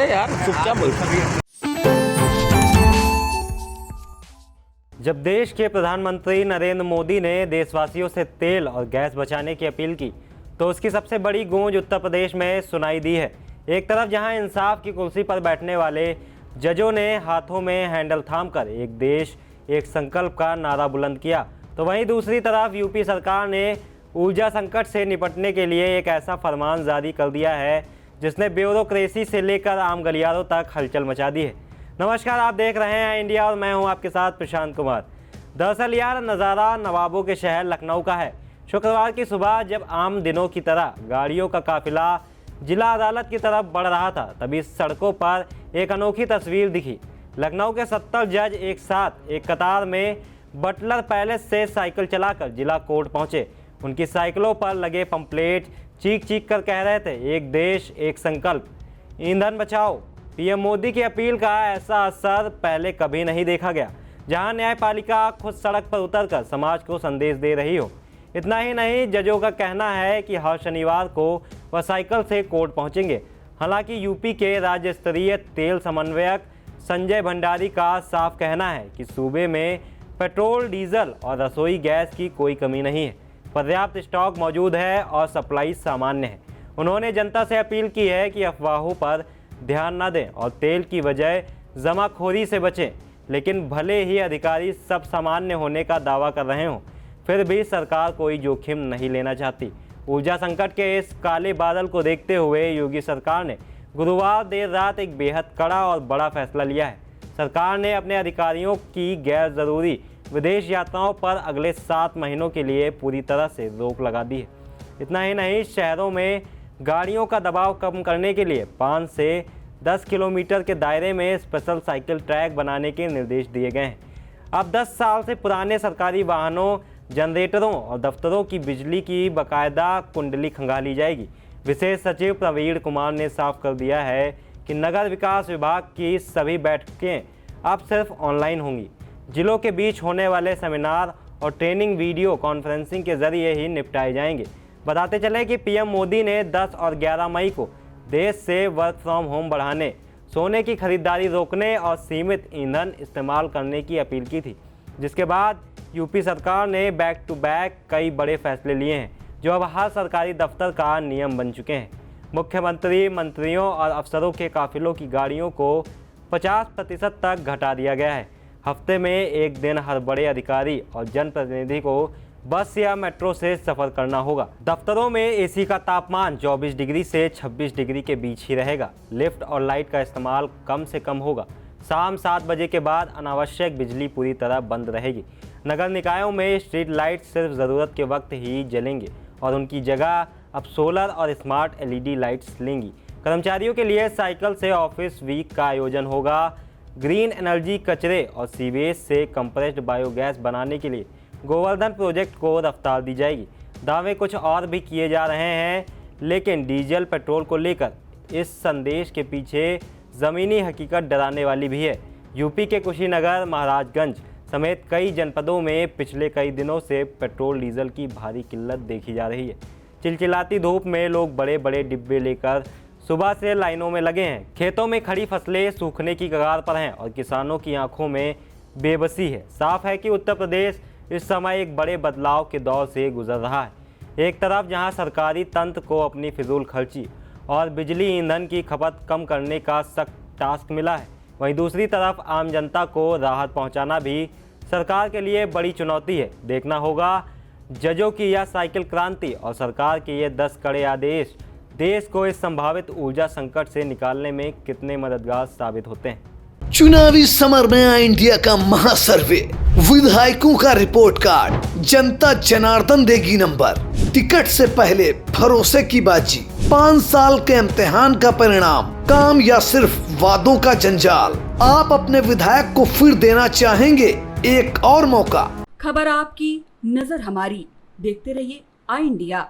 यार चुपचाप बैठो। जब देश के प्रधानमंत्री नरेंद्र मोदी ने देशवासियों से तेल और गैस बचाने की अपील की तो उसकी सबसे बड़ी गूंज उत्तर प्रदेश में सुनाई दी है। एक तरफ जहां इंसाफ की कुर्सी पर बैठने वाले जजों ने हाथों में हैंडल थामकर एक देश एक संकल्प का नारा बुलंद किया, तो वहीं दूसरी तरफ यूपी सरकार ने ऊर्जा संकट से निपटने के लिए एक ऐसा फरमान जारी कर दिया है जिसने ब्यूरोक्रेसी से लेकर आम गलियारों तक हलचल मचा दी है। नमस्कार, आप देख रहे हैं इंडिया और मैं हूं आपके साथ प्रशांत कुमार। दरअसल यार नज़ारा नवाबों के शहर लखनऊ का है। शुक्रवार की सुबह जब आम दिनों की तरह गाड़ियों का काफिला जिला अदालत की तरफ बढ़ रहा था, तभी सड़कों पर एक अनोखी तस्वीर दिखी। लखनऊ के 70 जज एक साथ एक कतार में बटलर पैलेस से साइकिल चलाकर जिला कोर्ट पहुंचे। उनकी साइकिलों पर लगे पंपलेट चीख चीख कर कह रहे थे, एक देश एक संकल्प, ईंधन बचाओ। पीएम मोदी की अपील का ऐसा असर पहले कभी नहीं देखा गया, जहां न्यायपालिका खुद सड़क पर उतरकर समाज को संदेश दे रही हो। इतना ही नहीं, जजों का कहना है कि हर शनिवार को वह साइकिल से कोर्ट पहुंचेंगे। हालांकि यूपी के राज्य स्तरीय तेल समन्वयक संजय भंडारी का साफ कहना है कि सूबे में पेट्रोल, डीजल और रसोई गैस की कोई कमी नहीं है, पर्याप्त स्टॉक मौजूद है और सप्लाई सामान्य है। उन्होंने जनता से अपील की है कि अफवाहों पर ध्यान न दें और तेल की वजह जमाखोरी से बचें। लेकिन भले ही अधिकारी सब सामान्य होने का दावा कर रहे हों, फिर भी सरकार कोई जोखिम नहीं लेना चाहती। ऊर्जा संकट के इस काले बादल को देखते हुए योगी सरकार ने गुरुवार देर रात एक बेहद कड़ा और बड़ा फैसला लिया है। सरकार ने अपने अधिकारियों की गैर ज़रूरी विदेश यात्राओं पर अगले 7 महीनों के लिए पूरी तरह से रोक लगा दी है। इतना ही नहीं, शहरों में गाड़ियों का दबाव कम करने के लिए 5 से 10 किलोमीटर के दायरे में स्पेशल साइकिल ट्रैक बनाने के निर्देश दिए गए हैं। अब 10 साल से पुराने सरकारी वाहनों, जनरेटरों और दफ्तरों की बिजली की बाकायदा कुंडली खंगाली जाएगी। विशेष सचिव प्रवीण कुमार ने साफ कर दिया है कि नगर विकास विभाग की सभी बैठकें अब सिर्फ ऑनलाइन होंगी। जिलों के बीच होने वाले सेमिनार और ट्रेनिंग वीडियो कॉन्फ्रेंसिंग के जरिए ही निपटाए जाएंगे। बताते चले कि पीएम मोदी ने 10 और 11 मई को देश से वर्क फ्रॉम होम बढ़ाने, सोने की खरीदारी रोकने और सीमित ईंधन इस्तेमाल करने की अपील की थी, जिसके बाद यूपी सरकार ने बैक टू बैक कई बड़े फैसले लिए हैं जो अब हर सरकारी दफ्तर का नियम बन चुके हैं। मुख्यमंत्री, मंत्रियों और अफसरों के काफिलों की गाड़ियों को 50% तक घटा दिया गया है। हफ्ते में एक दिन हर बड़े अधिकारी और जनप्रतिनिधि को बस या मेट्रो से सफ़र करना होगा। दफ्तरों में एसी का तापमान 24 डिग्री से 26 डिग्री के बीच ही रहेगा। लिफ्ट और लाइट का इस्तेमाल कम से कम होगा। शाम 7 बजे के बाद अनावश्यक बिजली पूरी तरह बंद रहेगी। नगर निकायों में स्ट्रीट लाइट सिर्फ ज़रूरत के वक्त ही जलेंगे और उनकी जगह अब सोलर और स्मार्ट एलईडी लाइट्स लेंगी। कर्मचारियों के लिए साइकिल से ऑफिस वीक का आयोजन होगा। ग्रीन एनर्जी कचरे और सीवेज से कंप्रेस्ड बायोगैस बनाने के लिए गोवर्धन प्रोजेक्ट को रफ्तार दी जाएगी। दावे कुछ और भी किए जा रहे हैं, लेकिन डीजल पेट्रोल को लेकर इस संदेश के पीछे ज़मीनी हकीकत डराने वाली भी है। यूपी के कुशीनगर, महाराजगंज समेत कई जनपदों में पिछले कई दिनों से पेट्रोल डीजल की भारी किल्लत देखी जा रही है। चिलचिलाती धूप में लोग बड़े बड़े डिब्बे लेकर सुबह से लाइनों में लगे हैं। खेतों में खड़ी फसलें सूखने की कगार पर हैं और किसानों की आंखों में बेबसी है। साफ है कि उत्तर प्रदेश इस समय एक बड़े बदलाव के दौर से गुजर रहा है। एक तरफ जहां सरकारी तंत्र को अपनी फिजूल खर्ची और बिजली ईंधन की खपत कम करने का सख्त टास्क मिला है, वहीं दूसरी तरफ आम जनता को राहत पहुंचाना भी सरकार के लिए बड़ी चुनौती है। देखना होगा जजों की यह साइकिल क्रांति और सरकार के ये 10 कड़े आदेश देश को इस संभावित ऊर्जा संकट से निकालने में कितने मददगार साबित होते हैं। चुनावी समर में आया इंडिया का महासर्वे, विधायकों का रिपोर्ट कार्ड, जनता जनार्दन देगी नंबर, टिकट से पहले भरोसे की बाजी, 5 साल के इम्तिहान का परिणाम, काम या सिर्फ वादों का जंजाल। आप अपने विधायक को फिर देना चाहेंगे एक और मौका। खबर आपकी, नजर हमारी, देखते रहिए आई इंडिया।